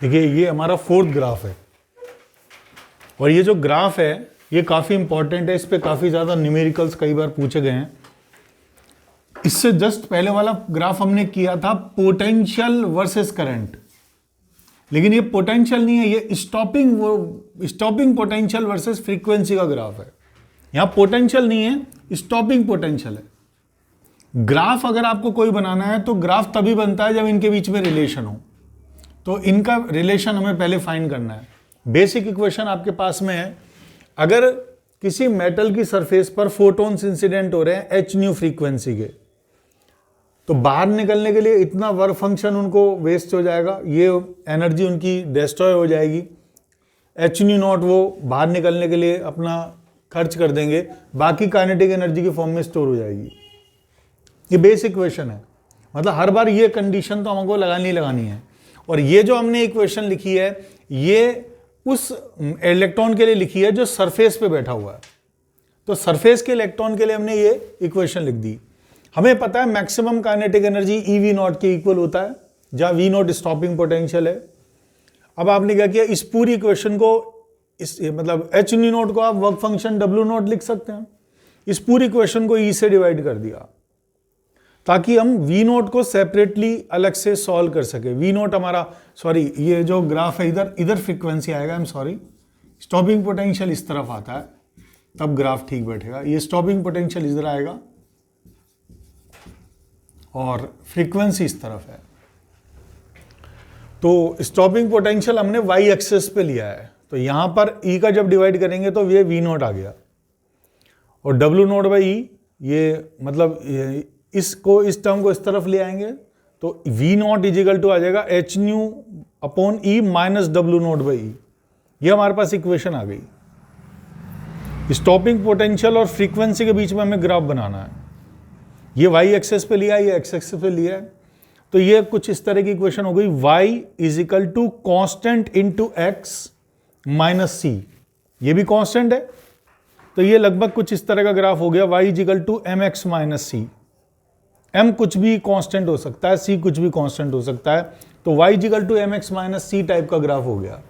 देखिए ये हमारा फोर्थ ग्राफ है और ये जो ग्राफ है ये काफ़ी इंपॉर्टेंट है, इस पे काफ़ी ज़्यादा न्यूमेरिकल्स कई बार पूछे गए हैं। इससे जस्ट पहले वाला ग्राफ हमने किया था पोटेंशियल वर्सेस करंट, लेकिन ये पोटेंशियल नहीं है, ये स्टॉपिंग पोटेंशियल वर्सेस फ्रीक्वेंसी का ग्राफ है। यहाँ पोटेंशियल नहीं है, स्टॉपिंग पोटेंशियल है। ग्राफ अगर आपको कोई बनाना है तो ग्राफ तभी बनता है जब इनके बीच में रिलेशन हो, तो इनका रिलेशन हमें पहले फाइंड करना है। बेसिक इक्वेशन आपके पास में है, अगर किसी मेटल की सरफेस पर फोटॉन्स इंसिडेंट हो रहे हैं एच न्यू फ्रीक्वेंसी के, तो बाहर निकलने के लिए इतना वर्क फंक्शन उनको वेस्ट हो जाएगा, ये एनर्जी उनकी डिस्ट्रॉय हो जाएगी। एच न्यू नॉट वो बाहर निकलने के लिए अपना खर्च कर देंगे, बाकी काइनेटिक एनर्जी की फॉर्म में स्टोर हो जाएगी। ये बेसिक इक्वेशन है, मतलब हर बार ये कंडीशन तो हमको लगानी है। और ये जो हमने इक्वेशन लिखी है ये उस इलेक्ट्रॉन के लिए लिखी है जो सरफेस पे बैठा हुआ है, तो सरफेस के इलेक्ट्रॉन के लिए हमने ये इक्वेशन लिख दी। हमें पता है maximum kinetic energy E not के इक्वल होता है, जहां वी नॉट स्टॉपिंग पोटेंशियल है। अब आपने क्या किया, इस पूरी इक्वेशन को मतलब एच न्यू नॉट को आप वर्क फंक्शन डब्ल्यू नॉट लिख सकते हैं, इस पूरी इक्वेशन को ई से डिवाइड कर दिया ताकि हम वी नोट को सेपरेटली अलग से सॉल्व कर सके। वी नोट हमारा, सॉरी ये जो ग्राफ है इधर फ्रीक्वेंसी आएगा, I am sorry, stopping potential इस तरफ आता है तब ग्राफ ठीक बैठेगा। ये स्टॉपिंग पोटेंशियल इधर आएगा और फ्रीक्वेंसी इस तरफ है। तो स्टॉपिंग पोटेंशियल हमने वाई एक्सिस पे लिया है, तो यहां पर ई का जब डिवाइड करेंगे तो ये वी नोट आ गया और डब्ल्यू नोट बाई ई, ये मतलब इस टर्म को इस तरफ ले आएंगे तो वी नॉट इजिकल टू आ जाएगा h nu upon e minus डब्ल्यू नॉट बाई ई। ये हमारे पास इक्वेशन आ गई। स्टॉपिंग पोटेंशियल और फ्रीक्वेंसी के बीच में हमें ग्राफ बनाना है। ये वाई एक्सेस पे लिया है, ये एक्स एक्सेस पे लिया है, तो ये कुछ इस तरह की इक्वेशन हो गई। Y is equal to constant into x minus c, ये भी कॉन्स्टेंट है, तो ये लगभग कुछ इस तरह का ग्राफ हो गया। Y is equal to m x minus c, m कुछ भी कांस्टेंट हो सकता है, c कुछ भी कांस्टेंट हो सकता है, तो y equal to m x minus c type का ग्राफ हो गया।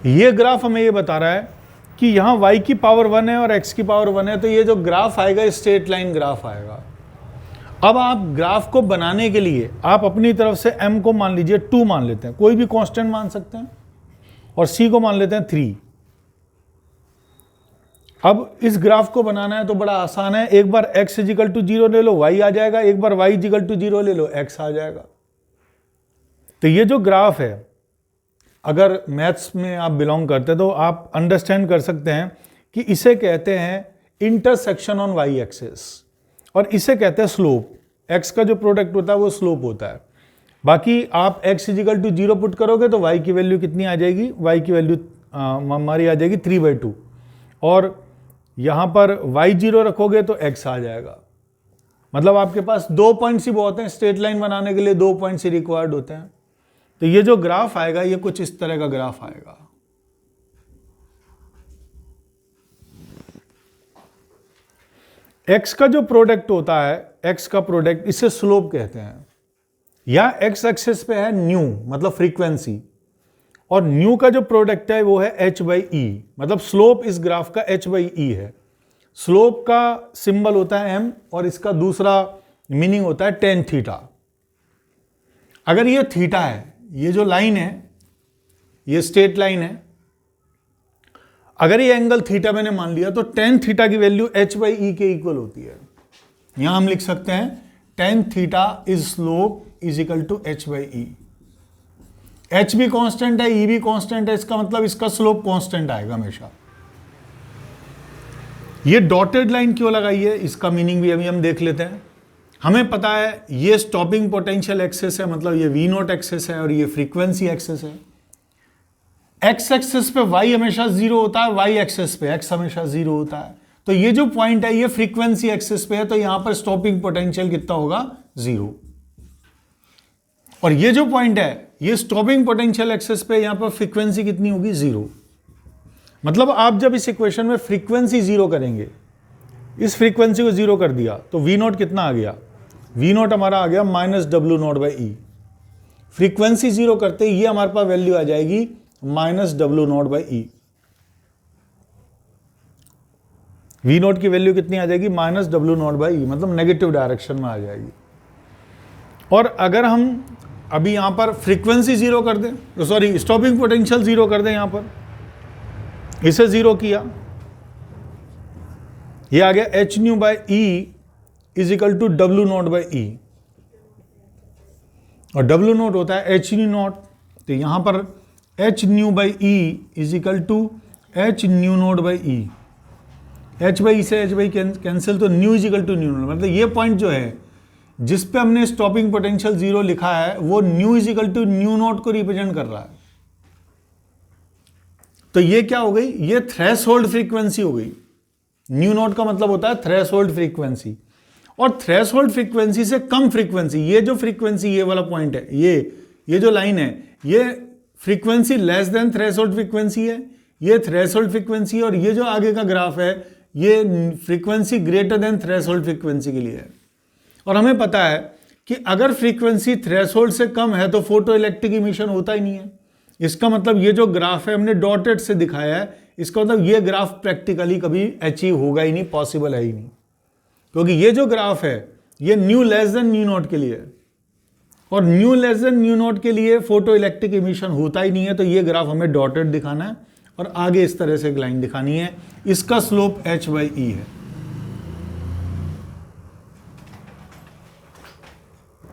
ये ग्राफ हमें ये बता रहा है कि यहाँ y की पावर 1 है और x की पावर 1 है, तो ये जो ग्राफ आएगा स्ट्रेट लाइन ग्राफ आएगा। अब आप ग्राफ को बनाने के लिए आप अपनी तरफ से m को मान लीजिए 2 मान लेते हैं, कोई भी कांस्टेंट मान सकते हैं, और c को मान लेते हैं 3। अब इस ग्राफ को बनाना है तो बड़ा आसान है, एक बार x इजिकल टू 0 ले लो y आ जाएगा, एक बार y इजिकल टू 0 ले लो x आ जाएगा। तो ये जो ग्राफ है, अगर मैथ्स में आप बिलोंग करते हैं तो आप अंडरस्टैंड कर सकते हैं कि इसे कहते हैं इंटरसेक्शन ऑन y एक्सिस, और इसे कहते हैं स्लोप। x का जो प्रोडक्ट होता है वो स्लोप होता है। बाकी आप x इजिकल टू 0 पुट करोगे तो y की वैल्यू कितनी आ जाएगी, y की वैल्यू हमारी आ जाएगी 3/2, और यहां पर y0 रखोगे तो x आ जाएगा। मतलब आपके पास 2 पॉइंट्स ही बहुत हैं, स्ट्रेट लाइन बनाने के लिए 2 पॉइंट्स ही रिक्वायर्ड होते हैं। तो ये जो ग्राफ आएगा ये कुछ इस तरह का ग्राफ आएगा। x का जो प्रोडक्ट होता है, x का प्रोडक्ट, इसे स्लोप कहते हैं। या x एक्सिस पे है न्यू मतलब फ्रीक्वेंसी, और न्यू का जो प्रोडक्ट है वो है h बाई ई, मतलब स्लोप इस ग्राफ का h बाई ई है। स्लोप का सिंबल होता है m और इसका दूसरा मीनिंग होता है टेन थीटा। अगर ये थीटा है, ये जो लाइन है ये स्ट्रेट लाइन है, अगर ये एंगल थीटा मैंने मान लिया तो टेन थीटा की वैल्यू h बाई ई के इक्वल होती है। यहां हम लिख सकते हैं tan theta is slope is equal to h by e. h भी कांस्टेंट है, e भी कांस्टेंट है, इसका मतलब इसका स्लोप कांस्टेंट आएगा हमेशा। ये डॉटेड लाइन क्यों लगाई है, इसका मीनिंग भी अभी हम देख लेते हैं। हमें पता है ये स्टॉपिंग पोटेंशियल एक्सेस है, मतलब ये वी नॉट एक्सेस है और ये फ्रीक्वेंसी एक्सेस है। एक्स एक्सेस पे y हमेशा 0 होता है, y एक्सेस पे x हमेशा 0 होता है। तो ये जो पॉइंट है ये फ्रीक्वेंसी एक्सेस पे है, तो यहां पर स्टॉपिंग पोटेंशियल कितना होगा, 0। और ये जो पॉइंट है ये स्टॉपिंग पोटेंशियल एक्सेस पे, यहां पर फ्रीक्वेंसी कितनी होगी, 0। मतलब आप जब इस इक्वेशन में फ्रीक्वेंसी 0 करेंगे, इस फ्रीक्वेंसी को 0 कर दिया तो वी नॉट कितना आ गया, वी नॉट हमारा आ गया माइनस डब्ल्यू naught by E. Frequency zero करते ही ये हमारे पास वैल्यू आ जाएगी -W0/E। V0 की वैल्यू कितनी आ जाएगी? -W0/E, मतलब नेगेटिव डायरेक्शन में आ जाएगी। और अगर हम अभी यहां पर फ्रीक्वेंसी जीरो कर दें, तो सॉरी स्टॉपिंग पोटेंशियल जीरो कर दें, यहां पर इसे जीरो किया, ये आ गया h/e is equal to W0/E, और W0 होता है h/0, तो यहां पर h/e is equal to h/0/E। h/e से h/e कैंसिल, तो nu is equal to nu naught, मतलब ये पॉइंट जो है जिस पे हमने स्टॉपिंग पोटेंशियल जीरो लिखा है वो nu is equal to nu naught को रिप्रेजेंट कर रहा है। तो ये क्या हो गई? ये थ्रेशोल्ड फ्रीक्वेंसी हो गई। न्यू नॉट का मतलब होता है थ्रेशोल्ड फ्रीक्वेंसी, और थ्रेशोल्ड फ्रीक्वेंसी से कम फ्रीक्वेंसी, ये जो फ्रीक्वेंसी, ये वाला पॉइंट है, ये जो लाइन है, ये frequency less than threshold frequency है, ये थ्रेशोल्ड फ्रीक्वेंसी, और ये जो आगे का ग्राफ है ये frequency greater than threshold frequency के लिए है। और हमें पता है कि अगर फ्रीक्वेंसी थ्रेशोल्ड से कम है तो फोटो इलेक्ट्रिक इमिशन होता ही नहीं है। इसका मतलब ये जो ग्राफ है हमने डॉटेड से दिखाया है, इसका मतलब ये ग्राफ प्रैक्टिकली कभी अचीव होगा ही नहीं, पॉसिबल है ही नहीं, क्योंकि ये जो ग्राफ है ये new less than new not के लिए है, और new less than new not के लिए फोटो इलेक्ट्रिक इमिशन होता ही नहीं है। तो ये ग्राफ हमें डॉटेड दिखाना है और आगे इस तरह से एक लाइन दिखानी है, इसका स्लोप h/e है।